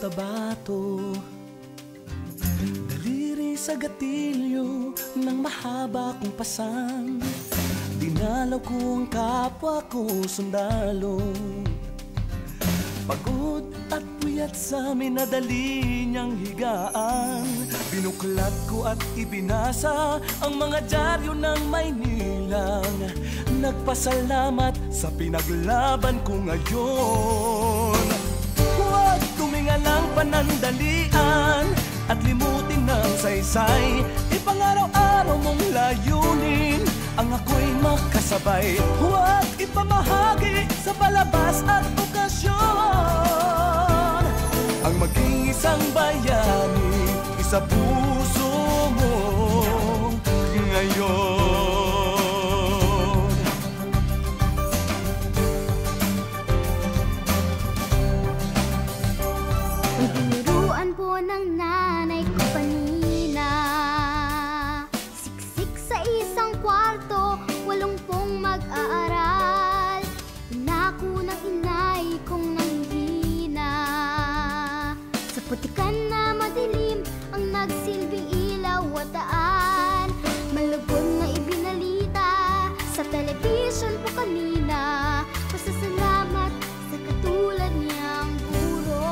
sa bato, daliri sa gatilyo ng mahaba kong pasang. Dinalaw ko ang kapwa ko sundalo, pagod at puyat sa minadali niyang higaan. Binuklat ko at ibinasa ang mga dyaryo ng Maynilang. Nagpasalamat sa pinaglaban ko ngayon. Huwag tumingalang panandalian at limutin ng saysay. Ipangaraw-araw mong layunin ang ako'y makasabay. Huwag ipamahagi sa palabas at okasyon ang maging isang bayani, isa puso mo ngayon. Tinuruan po ng nanay ko kanina, siksik sa isang kwarto, 80 mag-aaral. Inako ng inay kong nanghina, sa putikan na madilim ang nagsilbing ilaw at daan. Malugod na ibinalita sa television po kanina, pasasalamat sa katulad niyang guro.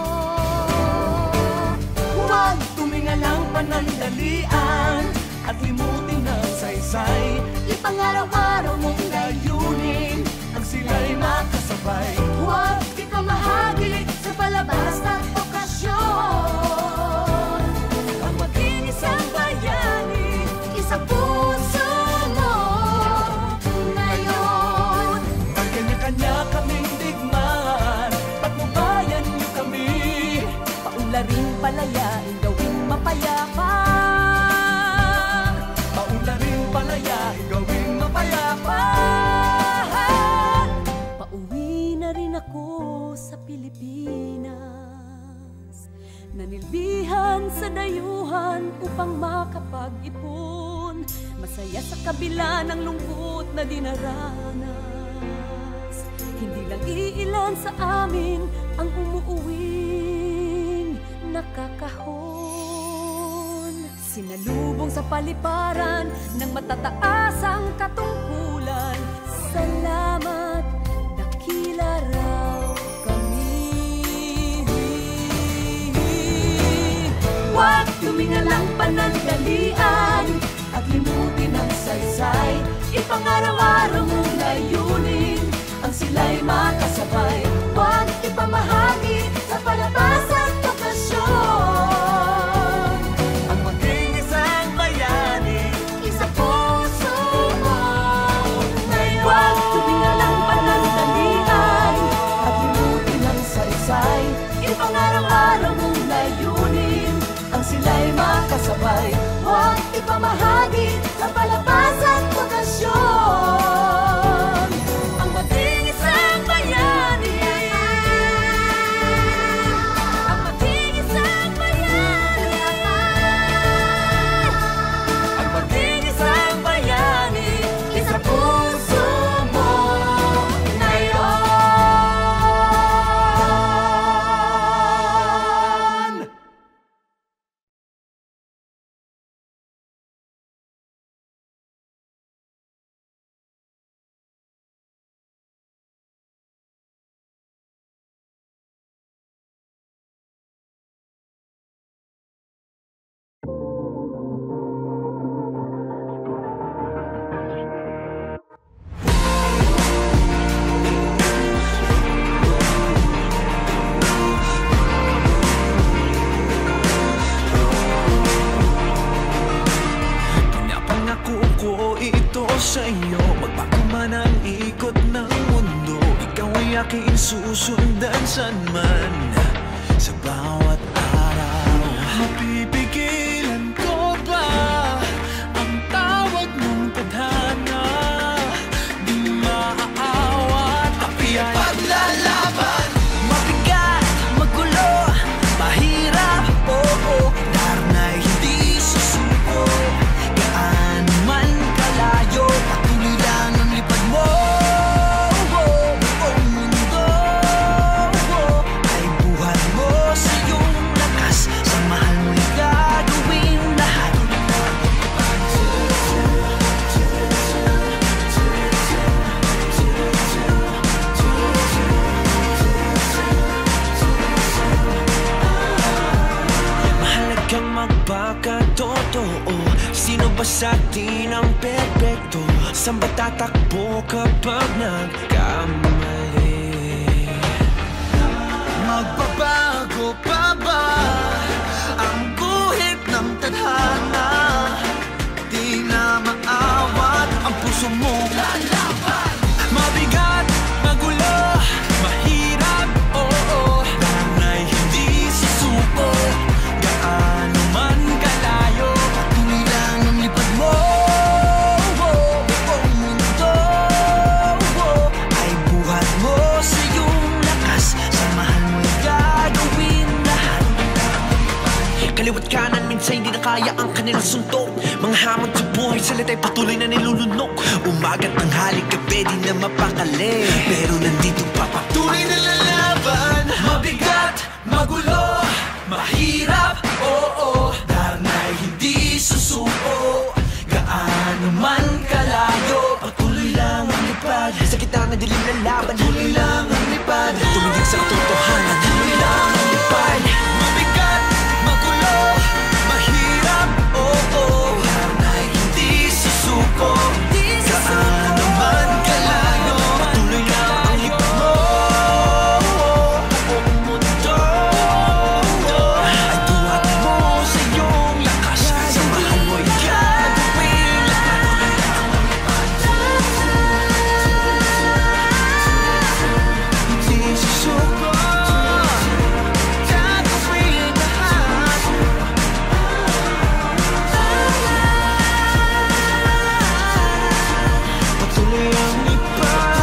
Huwag tumingalang panandalian at limutin ang saysay. Ipangaraw-araw mong layunin ang sila'y makasabay. Huwag ipamahagi sa palabas at okasyon ang maging isang bayani, isang puso mo ngayon. May kanya-kanya kaming digmaan, patnubayan niyo kami. Paunlaring palayain, gawing mapayapa. Paunlaring palayain, gawing mapayapa. Pauwi na rin ako sa Pilipinas, nanilbihan sa dayuhan upang makapag-ipon. Masaya sa kabila ng lungkot na dinaranas. Hindi lang iilan sa amin ang umuuwing nakakahon. Sinalubong sa paliparan ng matataas ang katungkulan. Salamat, dakila raw kami. Huwag tumingalang panandalian at limutin ang saysay. Ipangaraw-araw mong layunin ang sila'y makasabay. Huwag ipamahagi sa palabas at okasyon ang maging isang bayani, isang puso mo ngayon. Huwag tumingalang panandalian at limutin ang saysay. Ipangaraw-araw mong layunin ang sila'y makasabay. Huwag ipamahagi sa palabas at okasyon ang maging isang bayani, ang maging isang bayani, ang maging isang bayani, isang puso mo ngayon. Pinapangako ko ito sa iyo, magbago man ang ikot ng mundo. Ikaw ay aking susundan saan man, sa bawat araw. Mapipigilan ko ba ang tawag mong tadhana? Di maaawat, api ay paglalaban. Mabigat, magulo, mahirap, oo, darna'y hindi susuko. Gaano man kalayo, patuloy lang ang lipad mo. Buong mundo ay buhat mo sa iyong sa'tin ang perpekto. Saan ba tatakbo kapag nagkamali? Magbabago pa ba ang guhit ng tadhana? Di na maawat ang puso mong lalaban. Mabigat, magulo, mahirap, oo, danay hindi susuko. Gaano man kalayo, patuloy lang ang lipad mo. Buong mundo ay buhat mo sa iyong lakas. Samahan mo'y gagawin lahat. Kaliwat kanan, minsan hindi na kaya ang kanilang suntok. Mga hamon sa buhay, salita'y patuloy na nilulunok. Umaga't tanghali, gabi, di na mapakali. Pero nandito pa, patuloy na lalaban. Mabigat, magulo, mahirap, oo, danay hindi susuko. Gaano man kalayo, patuloy lang ang lipad. Sa gitna ng dilim ng laban, patuloy lang ang lipad. Tumindig sa katotohanan, patuloy lang ang lipad. Mabigat, magulo, mahirap, oo, danay hindi susuko. Gaano man kalayo, patuloy lang ang lipad mo. Buong mundo ay tuwat mo sa iyong lakas. Samahan mo'y gagawin lahat. Hindi susuko, gagawin lahat. Patuloy ang lipad,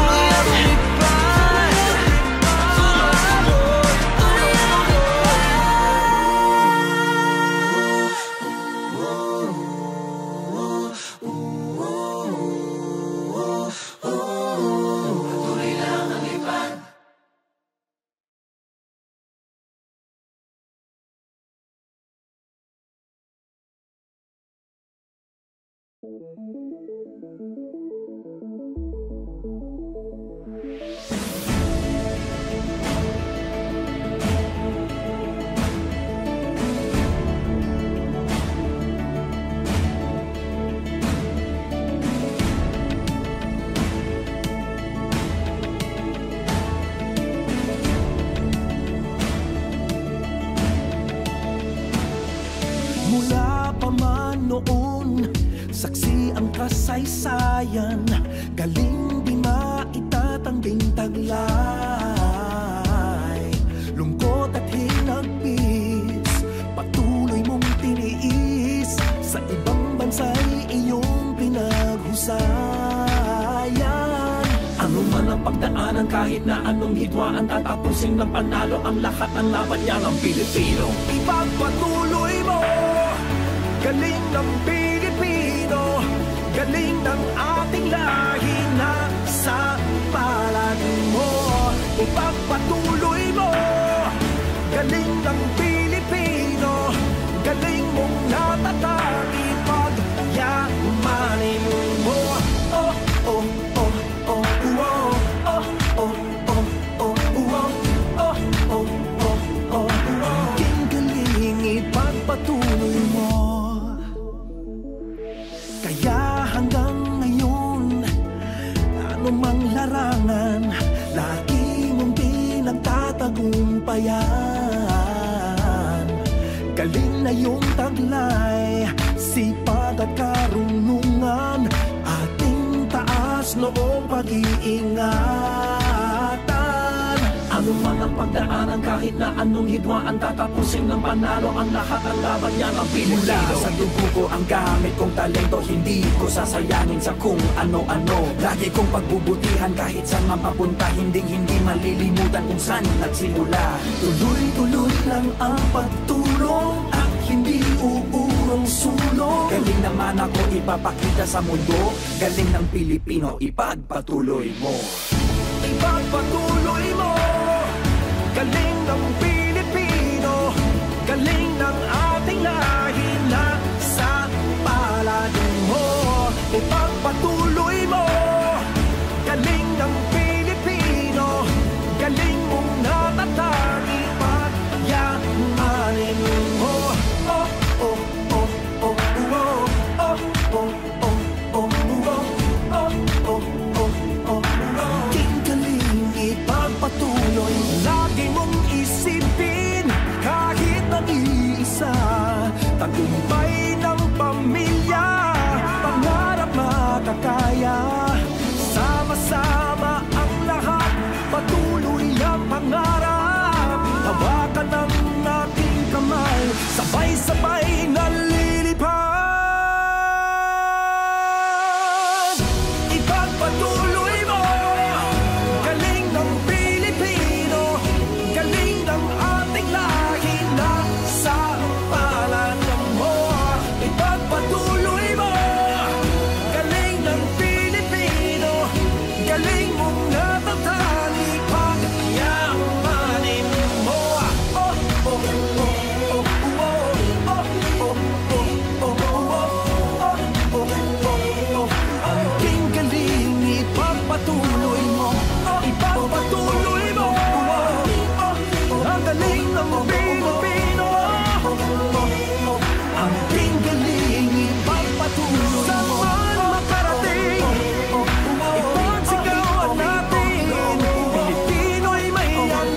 patuloy lang ang lipad. Mula pa man noon, saksi ang kasaysayan. Galing di maitatanging taglay. Lungkot at hinagpis, patuloy mong tiniis. Sa ibang bansa'y iyong pinaghusayan. Ano man ang pagdaanan, kahit na anong hidwaan, tatapusin ng panalo ang lahat ng laban niya ng Pilipino. Ipagpatuloy mo, galing ng Pilipino, galing ng ating lahi na sa palad mo. Ipagpatuloy mo, galing ng Pilipino, galing mong natatag, ipagyamanin mo. Oh, oh, oh, oh, oh, oh, oh, oh, oh, oh, oh, oh, oh, oh. Aking galing, ipagpatuloy mo. Kaya hanggang ngayon, ano mang larangan, lagi mong pinagtatagumpayan. Galing na yung taglay, sipag at karunungan, ating taas noong pag-iingatan. Ano man ang pagdaanan, kahit na anong hidwaan, tatapusin ng panalo ang lahat ng laban niya ng Pilipino. Mula sa dugo ko ang gamit kong talento, hindi ko sasayangin sa kung ano-ano. Lagi kong pagbubutihan kahit saan mapapunta, hindi malilimutan kung saan nagsimula. Tuloy-tuloy lang ang pagtulong at hindi uurong sulong. Galing naman ako ipapakita sa mundo, galing ng Pilipino, ipagpatuloy mo. Ipagpatuloy mo, galing ng Pilipino, galing ng ating lahi na sa palad mo. Ipagpatuloy mo, galing ng Pilipino, galing mong natatag, ipagyamanin mo. Oh, oh, oh, oh, oh, oh, oh, tagumpay ng pamilya, pangarap makakaya. Sama-sama ang lahat, patuloy ang pangarap. Hawakan ng ating kamay, sabay-sabay nalilipad. Ipagpatuloy mo, galing ng Pilipino, galing ng ating lahi na sa palan mo. Ipagpatuloy mo, galing ng Pilipino, galing mong natatali pagyamanin mo. Oh, oh, oh, oh, oh, oh, oh, oh, oh, oh. Ang galing ipagpatuloy mo, ipagpatuloy mo. Ang galing ng Pilipino, ang galing ipagpatuloy mo. Saan man makarating, ipagsigawan natin. Pilipino'y may ang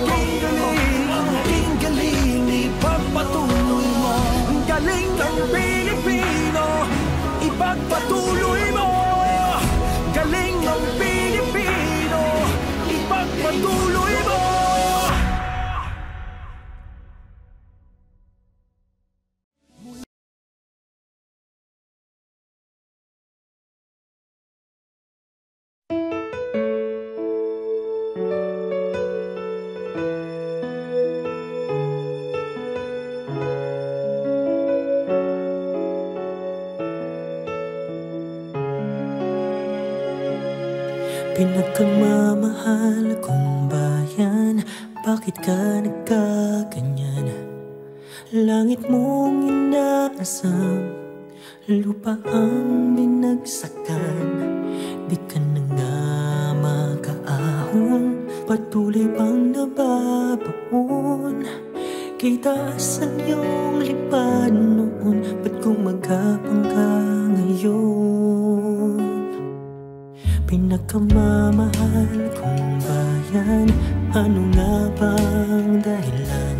galing ipagpatuloy mo. Ang galing ng Pilipino, ipagpatuloy mo. Galing ng Pilipino, ipagpatuloy mo. Pinagkamamahal kong bayan, bakit ka nagkaganyan? Langit mong inaasam, lupa ang binagsakan. Di ka na nga makaahon, patuloy pang nababaon. Kay taas ang iyong lipad noon, ba't gumagapang ka ngayon? Pinagkamamahal kong bayan, ano nga bang dahilan?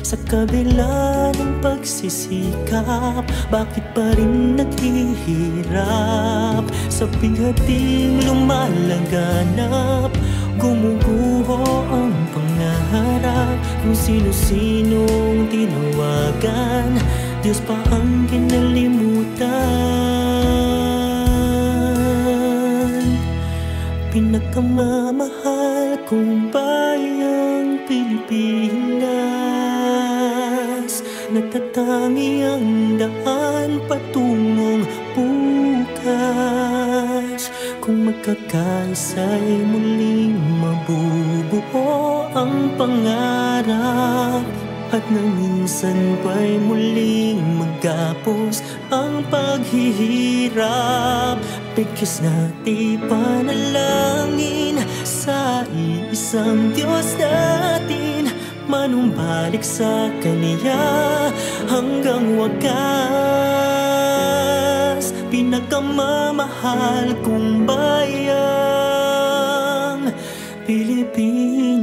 Sa kabila ng pagsisikap, bakit pa rin naghihirap? Sa bighating lumalaganap, gumuguho ang pangarap. Kung sino-sinong tinawagan, Diyos pa ang kinalimutan. Pinagkamamahal kong bayang Pilipinas, natatangi ang daan patungong bukas. Kung magkakaisa'y muling mabubuo ang pangarap, at nang minsan pa'y muling magkapos ang paghihirap. Bigkis natin panalangin sa iisang Diyos natin, manumbalik sa Kanya hanggang wakas. Pinagkamamahal kong bayang Pilipinas.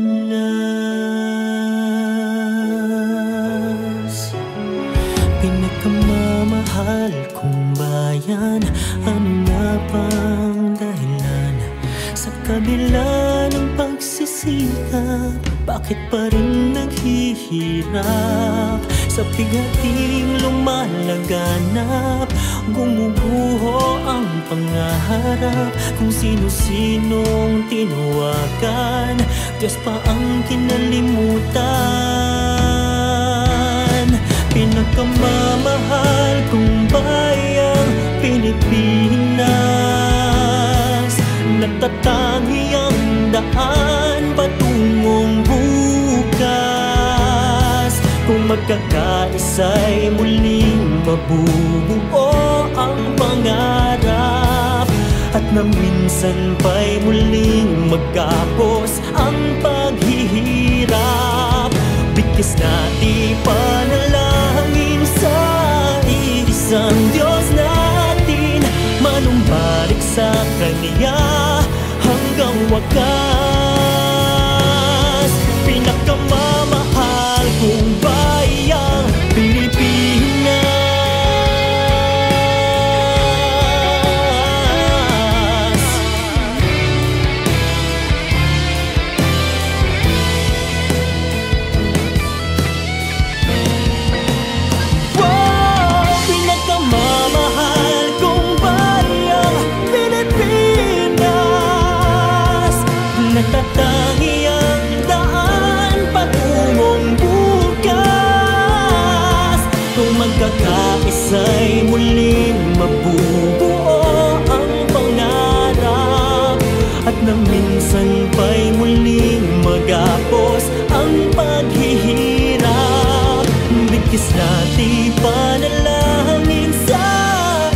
Pinagkamamahal kong bayan, ano nga bang dahilan? Sa kabila ng pagsisikap, bakit pa rin naghihirap? Sa bighating lumalaganap, gumuguho ang pangarap. Kung sino-sinong tinawagan, Diyos pa ang kinalimutan. Pinagkamamahal kong bayang Pilipinas, natatangi ang daan patungong bukas. Kung magkakaisa'y muling mabubuo ang pangarap, at nang minsan pa'y muling magkapos ang paghihirap. Bigkis natin panalangin sa isang Diyos natin, manumbalik sa Kanya hanggang wakas. Pinagkamamahal kong bayang Pilipinas, Natatangi ang daan patungong bukas. Kung magkakaisa'y muling mabubuo ang pangarap, at nang minsan pa'y muling magapos ang paghihirap. Bigkis natin panalangin sa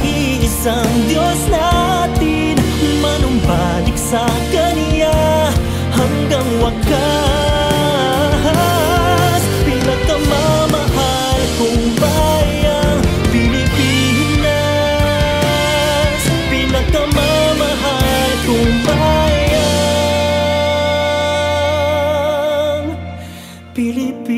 iisang Diyos natin, manumbalik sa Kanya hanggang wakas. Pinakamamahal kong bayang Pilipinas, pinakamamahal kong bayang Pilipinas.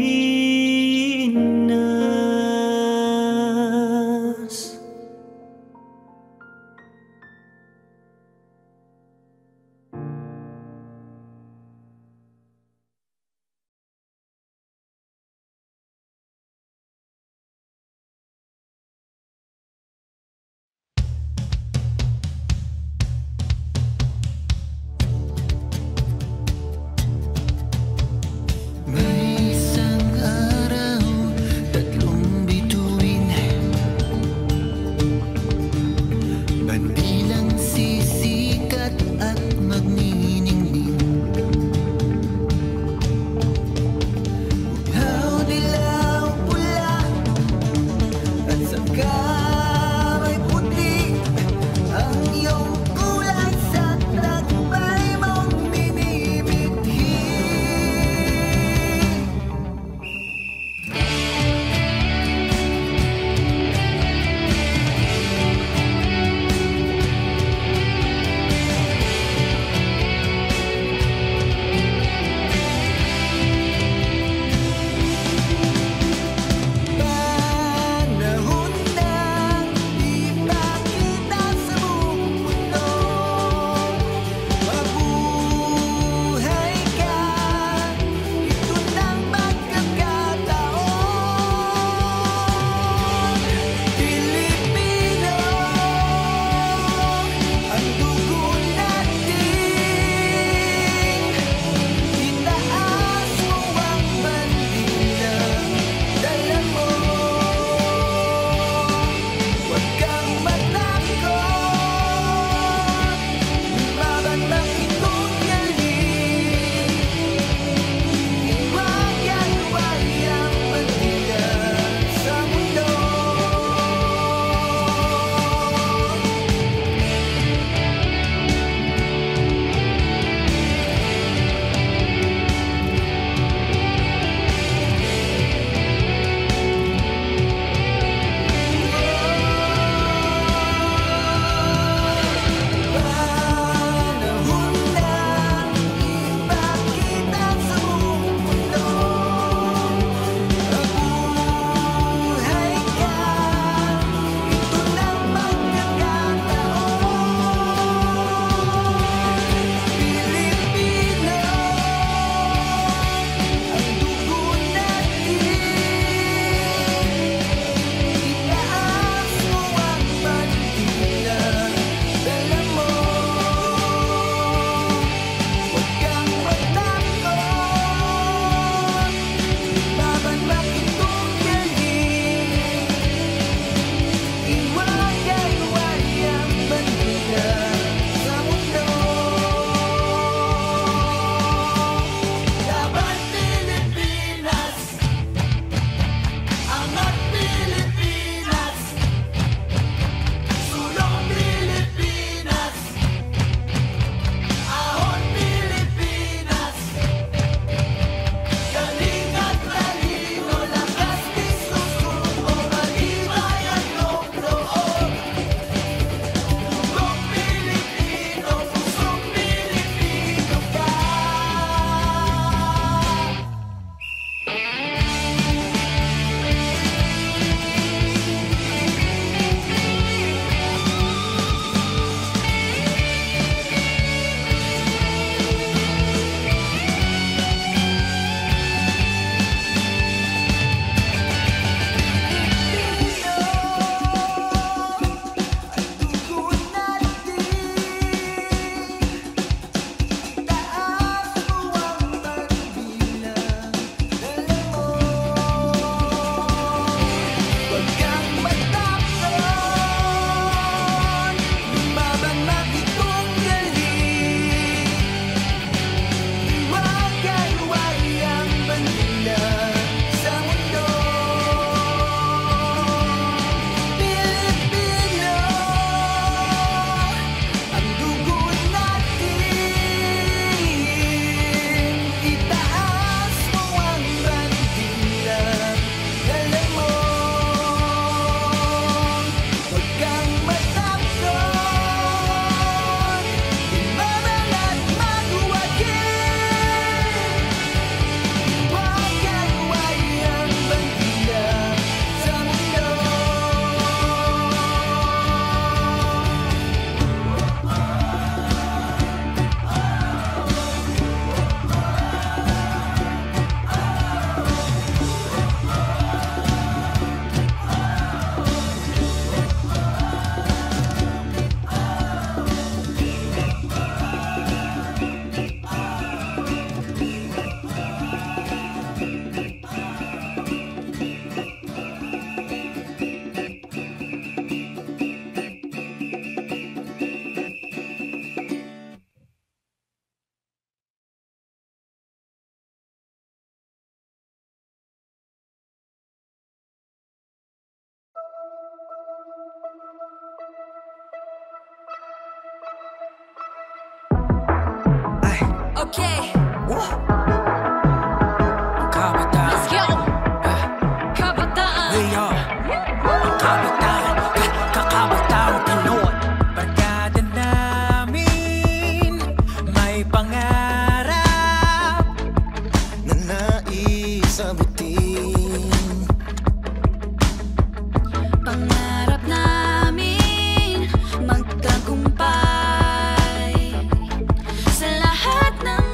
Okay. Kabataan. Let's go. Kabataan. We are Kabataan. Kakabataan Pinoy. Barkada namin may pangarap na nais abutin. Pangarap namin magtagumpay sa lahat ng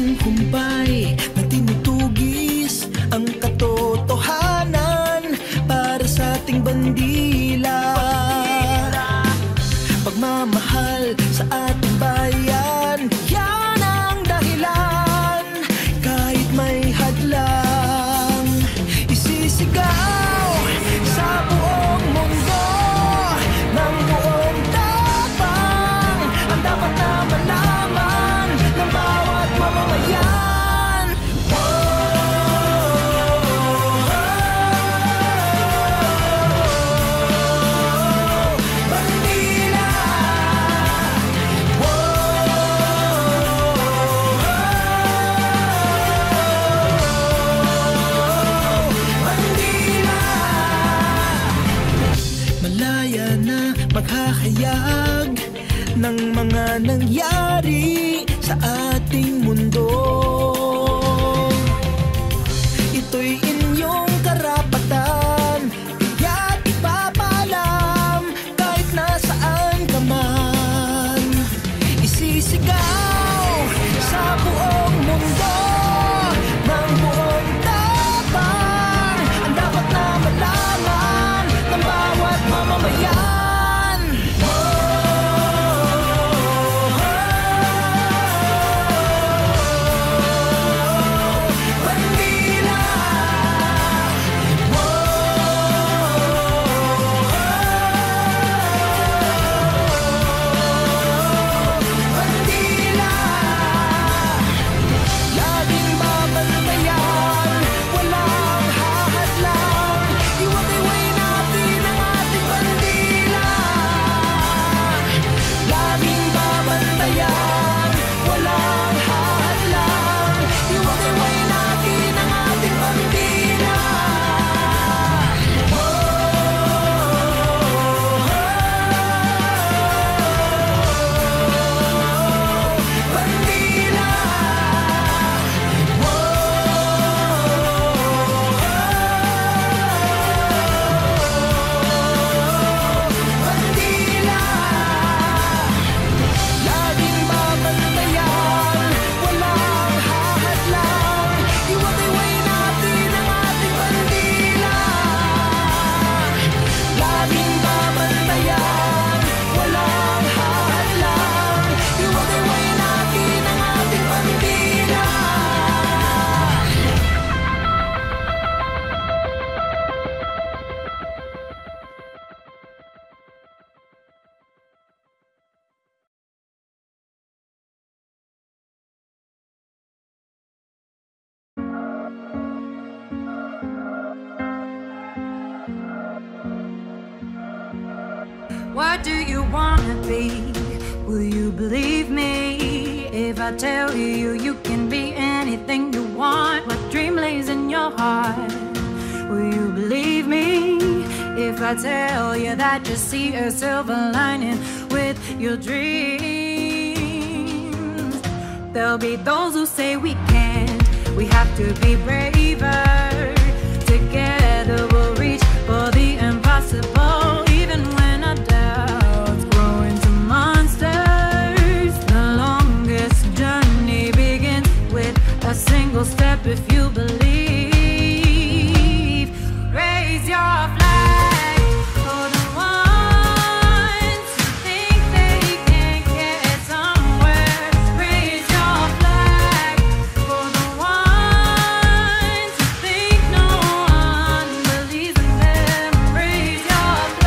isang humpay na tinutugis ang katotohanan para sa ating bandila. Pagmamahal sa ating bayan, yan ang dahilan. Kahit may hadlang, isisigaw sa buong mundo ng buong tapang ang dapat na malaman ng bawat mamamayan. Bandila, bandila. Malaya na maghahayag ng mga nangyari sa ating mundo. Ito'y inyong karapatan, kaya't ipapaalam kahit nasaan ka man. Isisigaw sa buong mundo ng buong tapang ang dapat na malaman ng bawat mamamayan. Bandila, bandila. Laging babantayan, walang hahadlang. Iwatiway natin ang ating bandila. Laging babantayan, walang hahadlang. Iwatiway natin ang ating bandila. Bandila, bandila. Laging babantayan, walang hahadlang. Iwatiway natin ang ating bandila. Laging babantayan, walang hahadlang. Iwatiway natin ang ating bandila. What do you wanna be? Will you believe me if I tell you you can be anything you want? What dream lays in your heart? Will you believe me if I tell you that you see a silver lining with your dreams? There'll be those who say we can't. We have to be braver. Together we'll reach for the impossible. Even when our doubts grow into monsters, the longest journey begins with a single step. If you believe, raise your flag for the ones who think they can't get somewhere. Raise your flag for the ones who think no one believes in them. Raise your flag.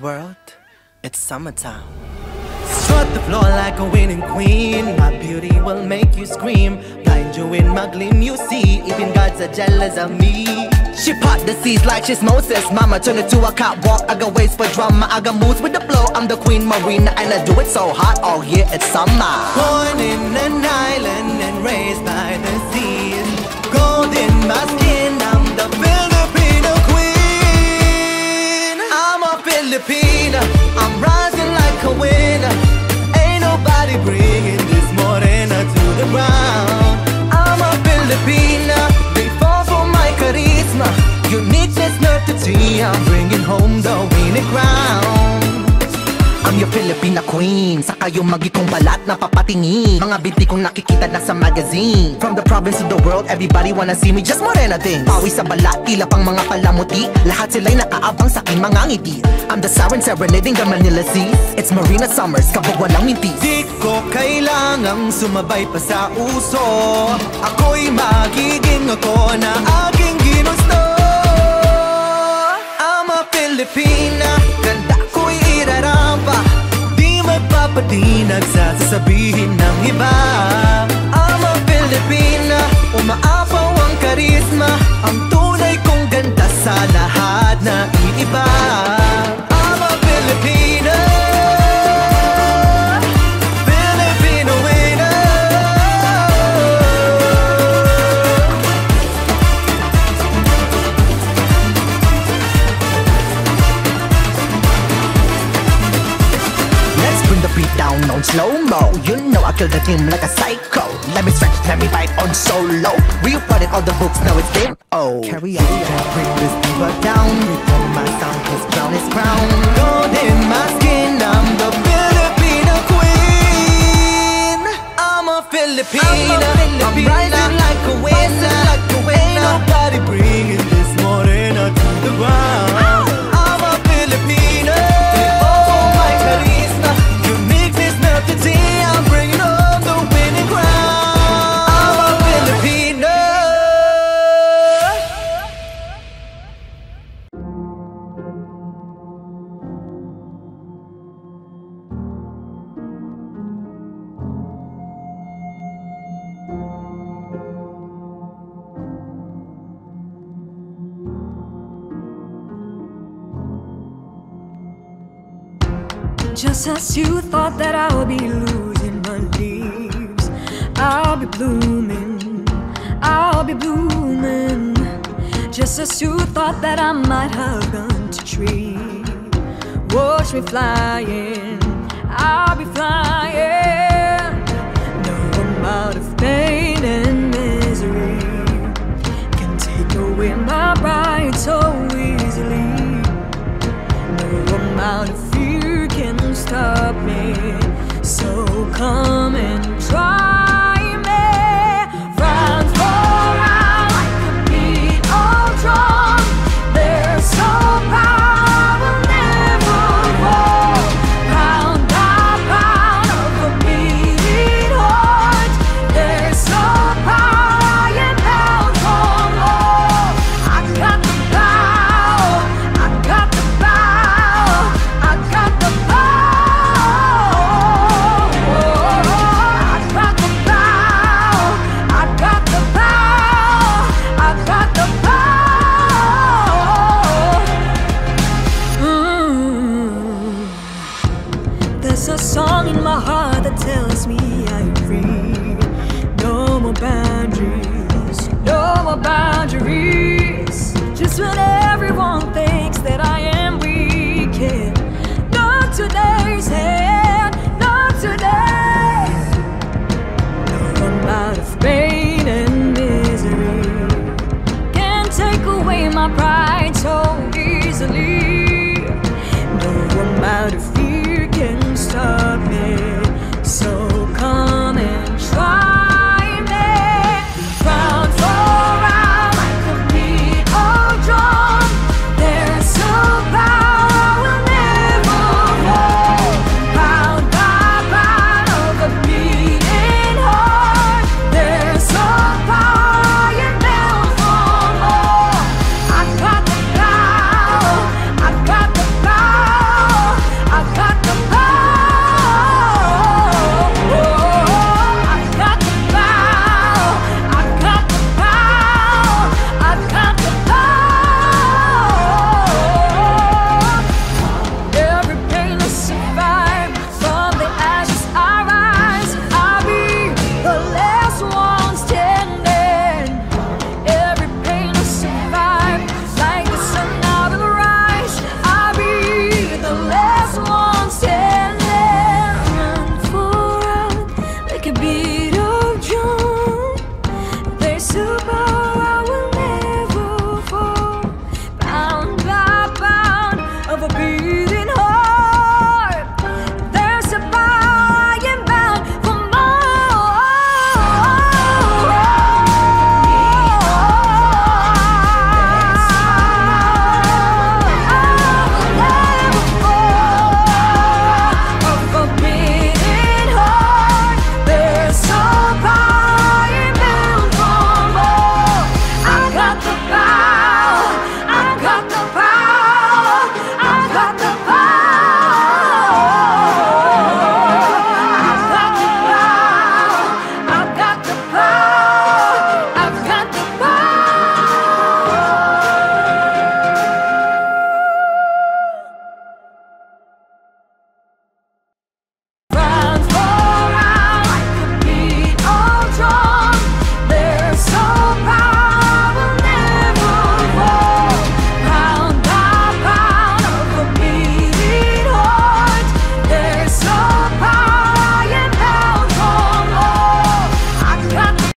world, it's summertime. Strut the floor like a winning queen. My beauty will make you scream. Blind you in my gleam, you see. Even gods are jealous of me. She part the seas like she's Moses. Mama turn it to a catwalk. I got ways for drama, I got moves with the flow. I'm the queen Marina and I do it so hot all year, it's summer. Born in an island and raised by the seas. Gold in my skin, I'm the Filipino queen. I'm a Filipina, I'm rising like a winner. Ain't nobody bringing this morena to the ground. I'm a Filipina, they fall for my charisma. Uniqueness, not the tea, I'm bringing home the winning crown. I'm your Filipina queen. Saka yung magi kong balat na papatingin. Mga binti kong nakikita na sa magazine. From the province to the world, everybody wanna see me. Just morena things. Pawi sa balat, tila pang mga palamuti. Lahat sila'y nakaabang sa aking mga ngiti. I'm the siren serenading the Manila Seas. It's Marina Summers, kabog walang mintis. Di ko kailangang sumabay pa sa uso. Ako'y magiging ako na aking ginusto. I'm a Filipina, ganda ko'y irarampa. Di magpapatinag sa sasabihin ng iba. I'm a Filipina, umaapaw ang karisma. Ang tunay kong ganda sa lahat na iiba. I'm a Filipina, Filipino winner. Let's bring the beat down on slow-mo. You know I kill the team like a psycho. Let me stretch, let me bite on solo. We put it all the books, now it's game. Oh, carry on. Bring this diva down. Return my sound, cause crown is crown. Gold in my skin, I'm the Filipino queen. I'm a Filipina, I'm rising like a winner. Ain't nobody bringing this morena to the ground. I'm a Filipina, they fall for my charisma. Uniqueness, not the tea, I'm bringing home the winning crown. I'm a Filipina. Just as you thought that I would be losing my leaves, I'll be blooming, I'll be blooming. Just as you thought that I might have gone to tree, watch me flying, I'll be flying. No amount of pain and misery can take away my pride so easily. No amount of fear can stop me, so come and try me. Round for round, like a beat of drum. There's so power will never fall. Pound by pound of a beating heart. There's so power in hell from all. I got the power, I got the power, I got the power. I got the power, I got the power, I got the power. There's a song in my heart that tells me I'm free. No more boundaries, no more boundaries. Just when everyone thinks that I am